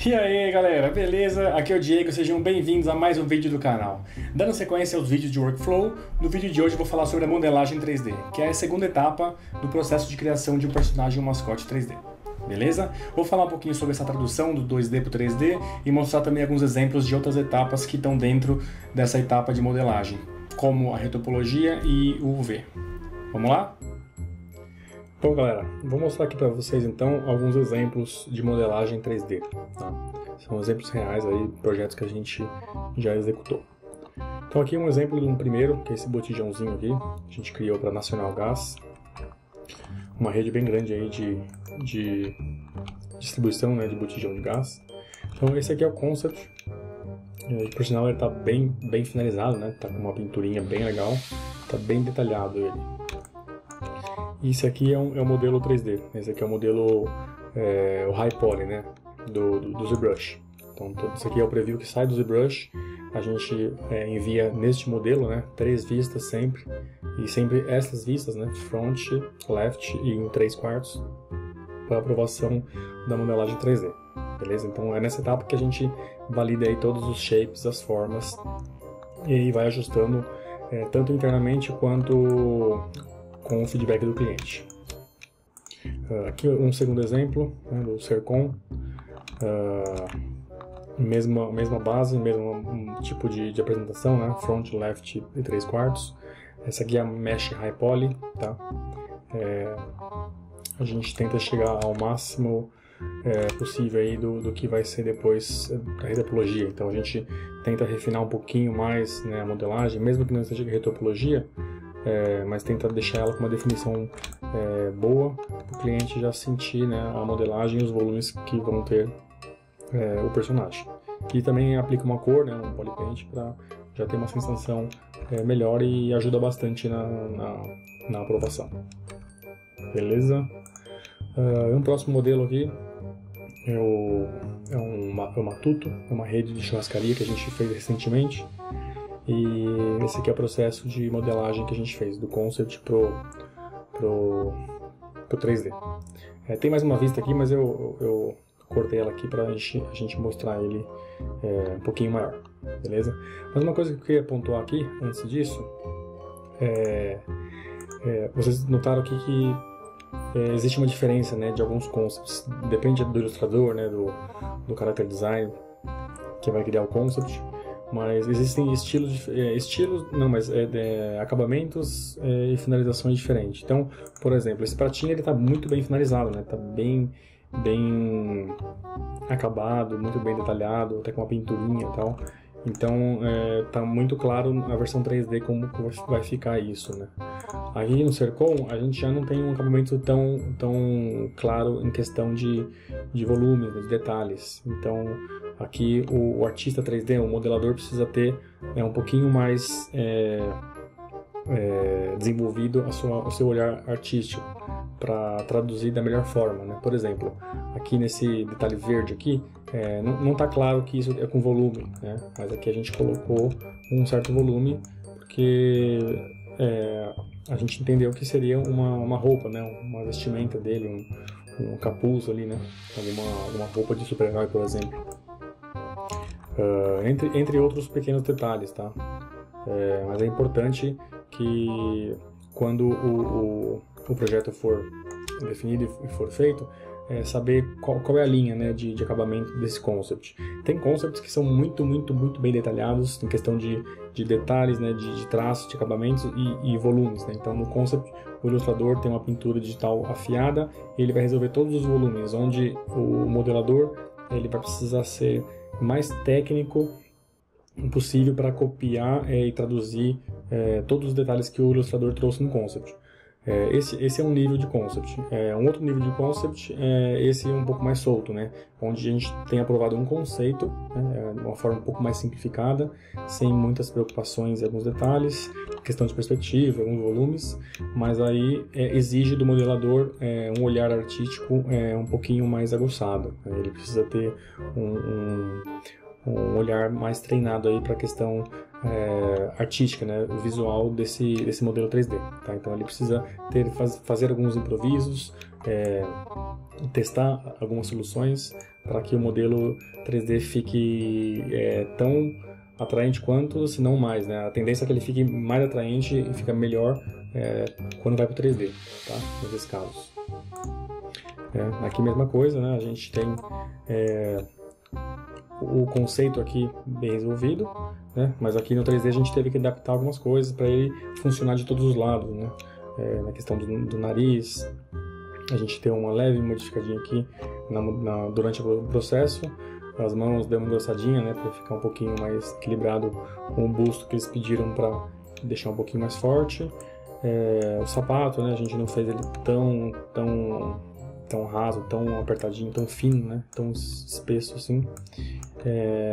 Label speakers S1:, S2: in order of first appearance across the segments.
S1: E aí galera, beleza? Aqui é o Diego, sejam bem-vindos a mais um vídeo do canal. Dando sequência aos vídeos de workflow, no vídeo de hoje eu vou falar sobre a modelagem 3D, que é a segunda etapa do processo de criação de um personagem e um mascote 3D. Beleza? Vou falar um pouquinho sobre essa tradução do 2D para o 3D e mostrar também alguns exemplos de outras etapas que estão dentro dessa etapa de modelagem, como a retopologia e o UV. Vamos lá? Bom galera, vou mostrar aqui para vocês então alguns exemplos de modelagem 3D. Tá? São exemplos reais aí, projetos que a gente já executou. Então aqui um exemplo de um primeiro, que é esse botijãozinho aqui, a gente criou para Nacional Gás. Uma rede bem grande aí de distribuição, né, de botijão de gás. Então esse aqui é o concept. Por sinal ele está bem finalizado, né? Tá com uma pinturinha bem legal, está bem detalhado ele. E esse aqui é o modelo 3D. Esse aqui é o modelo o High Poly, né, do ZBrush. Então isso aqui é o preview que sai do ZBrush. A gente envia neste modelo, né, 3 vistas sempre. E sempre essas vistas, né, front, left e em 3/4 para aprovação da modelagem 3D. Beleza? Então é nessa etapa que a gente valida aí todos os shapes, as formas e aí vai ajustando tanto internamente quanto com o feedback do cliente. Aqui um segundo exemplo, né, do Sercon. Mesma base, mesmo tipo de apresentação, né, front, left e 3/4. Essa aqui é a Mesh High Poly, tá? A gente tenta chegar ao máximo possível aí do que vai ser depois a retopologia. Então a gente tenta refinar um pouquinho mais, né, a modelagem, mesmo que não seja retopologia, mas tenta deixar ela com uma definição boa, para o cliente já sentir, né, a modelagem e os volumes que vão ter o personagem. E também aplica uma cor, né, um polypaint, para já ter uma sensação melhor e ajuda bastante na aprovação. Beleza? Um próximo modelo aqui é o Matuto, é uma rede de churrascaria que a gente fez recentemente. E esse aqui é o processo de modelagem que a gente fez, do concept pro 3D. Tem mais uma vista aqui, mas eu cortei ela aqui para a gente mostrar ele um pouquinho maior, beleza? Mas uma coisa que eu queria pontuar aqui, antes disso, vocês notaram aqui que existe uma diferença, né, de alguns concepts. Depende do ilustrador, né, do character design, que vai criar o concept. Mas existem acabamentos e finalizações diferentes. Então, por exemplo, esse pratinho ele está muito bem finalizado, né? Está bem acabado, muito bem detalhado, até com uma pinturinha e tal. Então, está muito claro na versão 3D como vai ficar isso, né? Aí no Sercon a gente já não tem um acabamento tão claro em questão de volume, de detalhes. Então aqui o artista 3D, o modelador, precisa ter um pouquinho mais desenvolvido o seu olhar artístico para traduzir da melhor forma, né? Por exemplo, aqui nesse detalhe verde aqui, não está claro que isso é com volume, né? Mas aqui a gente colocou um certo volume porque a gente entendeu que seria uma roupa, né? Uma vestimenta dele, um capuz ali, né? Alguma roupa de super-herói, por exemplo. Entre outros pequenos detalhes, tá? Mas é importante que quando o projeto for definido e for feito, saber qual é a linha, né, de acabamento desse concept. Tem concepts que são muito bem detalhados em questão de detalhes, né, de traços, de acabamentos e volumes, né? Então no concept o ilustrador tem uma pintura digital afiada e ele vai resolver todos os volumes, onde o modelador ele vai precisar ser mais técnico possível para copiar e traduzir todos os detalhes que o ilustrador trouxe no concept. Esse é um nível de concept. Um outro nível de concept esse um pouco mais solto, né? Onde a gente tem aprovado um conceito, né? De uma forma um pouco mais simplificada, sem muitas preocupações em alguns detalhes, questão de perspectiva, alguns volumes, mas aí exige do modelador um olhar artístico um pouquinho mais aguçado. Ele precisa ter um olhar mais treinado aí para a questão artística, né, o visual desse modelo 3D. Tá? Então ele precisa fazer alguns improvisos, testar algumas soluções para que o modelo 3D fique tão atraente quanto, se não mais, né? A tendência é que ele fique mais atraente e fica melhor quando vai para o 3D, tá? Nesses casos. Aqui mesma coisa, né? A gente tem o conceito aqui bem resolvido, né? Mas aqui no 3D a gente teve que adaptar algumas coisas para ele funcionar de todos os lados, né? Na questão do nariz, a gente tem uma leve modificadinha aqui durante o processo. As mãos deu uma engrossadinha, né, para ficar um pouquinho mais equilibrado com o busto que eles pediram para deixar um pouquinho mais forte. O sapato, né, a gente não fez ele tão raso, tão apertadinho, tão fino, né, tão espesso assim.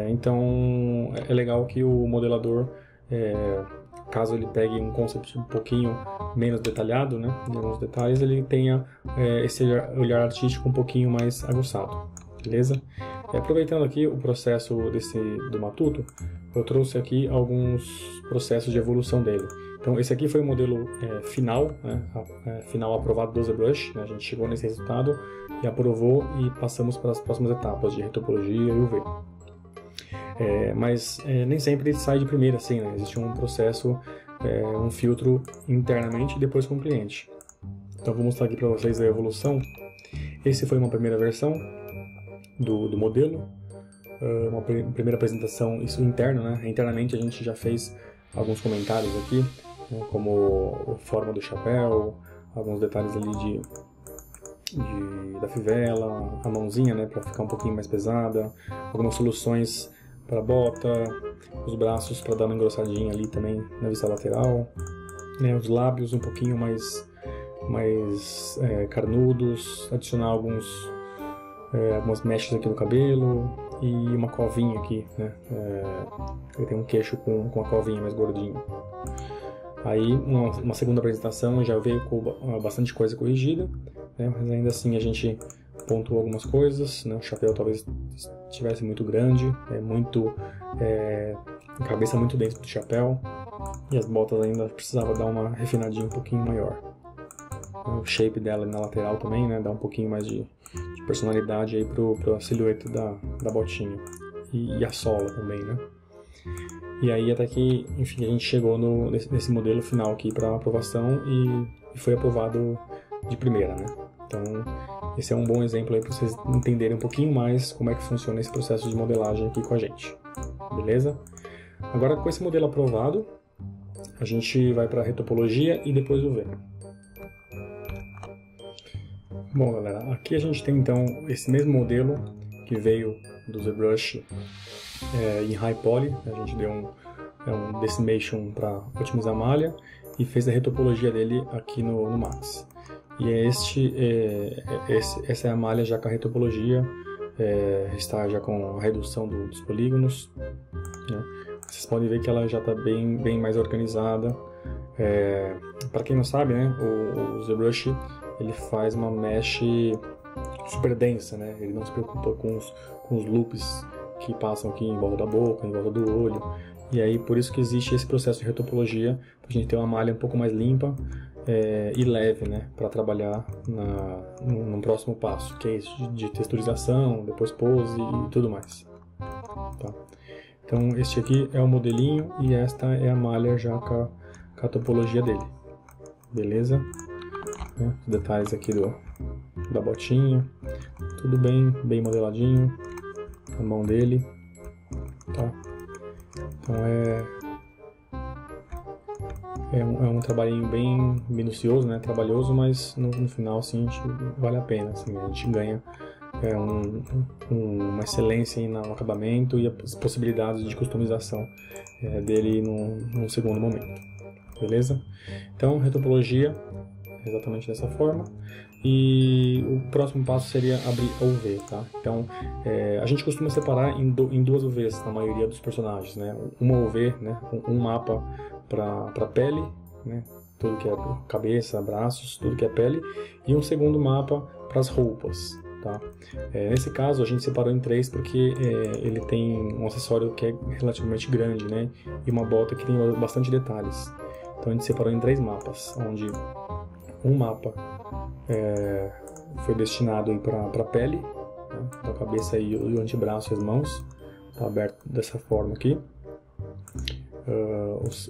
S1: Então é legal que o modelador, caso ele pegue um conceito um pouquinho menos detalhado, né, em alguns detalhes, ele tenha esse olhar artístico um pouquinho mais aguçado, beleza? Aproveitando aqui o processo do Matuto, eu trouxe aqui alguns processos de evolução dele. Então esse aqui foi o modelo final, né, final aprovado do ZBrush, né, a gente chegou nesse resultado e aprovou e passamos para as próximas etapas de retopologia e UV. Mas nem sempre ele sai de primeira assim, né? Existe um processo, um filtro internamente e depois com o cliente. Então vou mostrar aqui para vocês a evolução. Esse foi uma primeira versão do modelo, uma primeira apresentação, isso interno, né? Internamente a gente já fez alguns comentários aqui, né? Como a forma do chapéu, alguns detalhes ali da fivela, a mãozinha, né, para ficar um pouquinho mais pesada, algumas soluções para a bota, os braços para dar uma engrossadinha ali também na vista lateral, né, os lábios um pouquinho mais carnudos, adicionar algumas mechas aqui no cabelo e uma covinha aqui, né, ele tem um queixo com a covinha mais gordinha. Aí uma segunda apresentação já veio com bastante coisa corrigida, né, mas ainda assim a gente pontuou algumas coisas, né, o chapéu talvez estivesse muito grande, a cabeça muito dentro do chapéu, e as botas ainda precisava dar uma refinadinha um pouquinho maior. O shape dela na lateral também, né, dá um pouquinho mais de personalidade aí pra silhueta da botinha, e a sola também, né. E aí até que, enfim, a gente chegou nesse modelo final aqui para aprovação e foi aprovado de primeira, né. Então esse é um bom exemplo aí para vocês entenderem um pouquinho mais como é que funciona esse processo de modelagem aqui com a gente, beleza? Agora, com esse modelo aprovado, a gente vai para a retopologia e depois o V. Bom, galera, aqui a gente tem então esse mesmo modelo que veio do ZBrush em High Poly. A gente deu um Decimation para otimizar a malha e fez a retopologia dele aqui no Max. E essa é a malha já com a retopologia, está já com a redução dos polígonos, né? Vocês podem ver que ela já está bem mais organizada. Para quem não sabe, né, o ZBrush ele faz uma mesh super densa, né? Ele não se preocupa com os loops que passam aqui em volta da boca, em volta do olho. E aí por isso que existe esse processo de retopologia, para a gente ter uma malha um pouco mais limpa e leve, né, para trabalhar no próximo passo, que é isso de texturização, depois pose e tudo mais. Tá? Então este aqui é o modelinho e esta é a malha já com a topologia dele, beleza? Os detalhes aqui da botinha, tudo bem modeladinho, a mão dele, tá? Então é um trabalhinho bem minucioso, né? Trabalhoso, mas no final assim, vale a pena, assim, a gente ganha uma excelência no acabamento e as possibilidades de customização dele num segundo momento, beleza? Então, retopologia exatamente dessa forma, e o próximo passo seria abrir a UV, tá? Então, a gente costuma separar em duas UVs na maioria dos personagens, né? Uma UV, né? Um mapa para pele, né? Tudo que é cabeça, braços, tudo que é pele, e um segundo mapa para as roupas, tá? Nesse caso a gente separou em três porque ele tem um acessório que é relativamente grande, né? E uma bota que tem bastante detalhes. Então a gente separou em três mapas, onde um mapa foi destinado para a pele, né? Então a cabeça e o antebraço e as mãos tá aberto dessa forma aqui.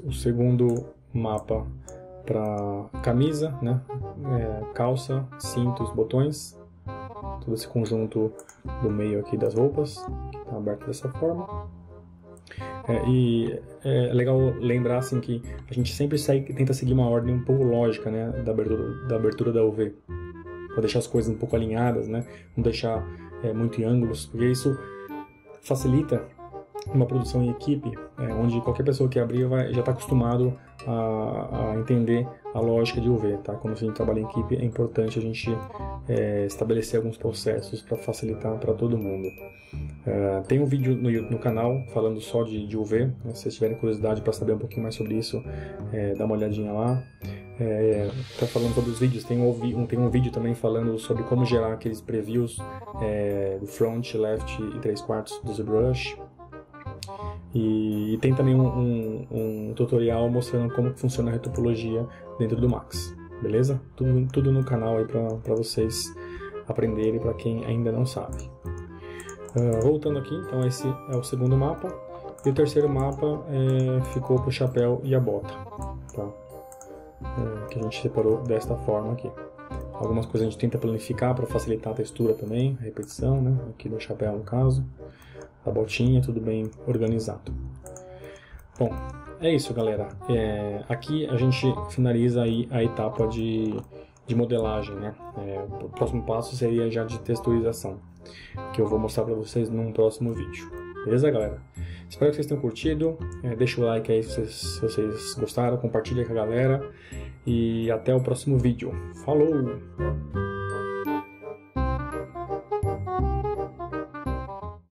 S1: O segundo mapa para camisa, né? Calça, cintos, botões, todo esse conjunto do meio aqui das roupas, que está aberto dessa forma. E é legal lembrar assim, que a gente sempre tenta seguir uma ordem um pouco lógica, né? Da abertura da UV, para deixar as coisas um pouco alinhadas, né? Não deixar muito em ângulos, porque isso facilita uma produção em equipe, onde qualquer pessoa que abrir já está acostumado a entender a lógica de UV, tá? Quando a gente trabalha em equipe, é importante a gente estabelecer alguns processos para facilitar para todo mundo. Tem um vídeo no canal falando só de UV, né? Se vocês tiverem curiosidade para saber um pouquinho mais sobre isso, dá uma olhadinha lá. Tá falando sobre os vídeos, tem um vídeo também falando sobre como gerar aqueles previews do front, left e 3/4 do ZBrush. E tem também um tutorial mostrando como funciona a retopologia dentro do Max, beleza? Tudo no canal aí para vocês aprenderem, para quem ainda não sabe. Voltando aqui, então esse é o segundo mapa, e o terceiro mapa ficou para o chapéu e a bota, tá? Que a gente separou desta forma aqui. Algumas coisas a gente tenta planificar para facilitar a textura também, a repetição, né? Aqui no chapéu no caso. A botinha, tudo bem organizado. Bom, é isso, galera. Aqui a gente finaliza aí a etapa de modelagem, né? O próximo passo seria já de texturização, que eu vou mostrar para vocês num próximo vídeo. Beleza, galera? Espero que vocês tenham curtido. Deixa o like aí se vocês gostaram, compartilha com a galera. E até o próximo vídeo. Falou!